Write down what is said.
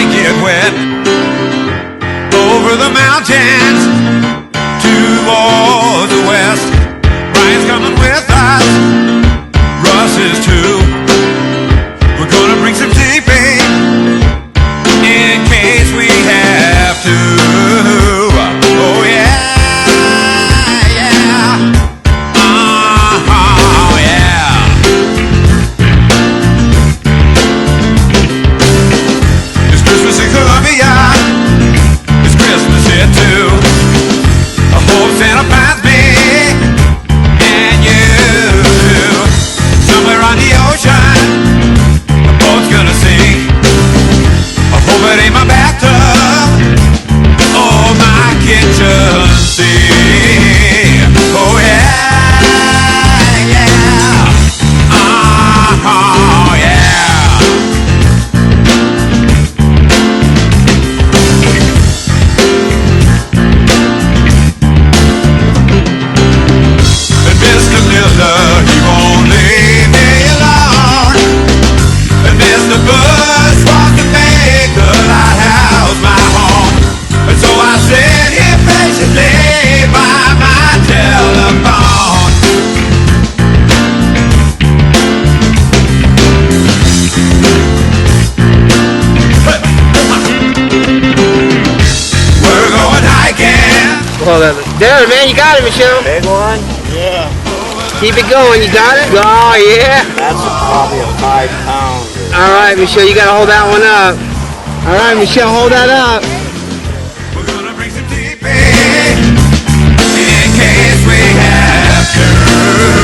might get wet. Over the mountains towards the west. Brian's coming with us, Russ is too. We're gonna bring some TP in case we have to. Oh yeah, yeah. Oh yeah. It's Christmas in Columbia. It's Christmas here too. I hope Santa finds me and you too. Somewhere on the ocean, a boat's gonna sink. I hope it ain't my bathtub or my kitchen sink. Oh yeah, yeah. Oh yeah. And Mr. Miller, he won't leave me alone. And Mr. Bush wants to make the lighthouse my home. And so I sit here patiently by my telephone. We're going hiking. Well, there, man, you got it, Michelle. Big one? Yeah. Keep it going, you got it? Oh, yeah. That's probably a 5 pounder. All right, Michelle, you got to hold that one up. All right, Michelle, hold that up. We're gonna bring some TP in case we have to.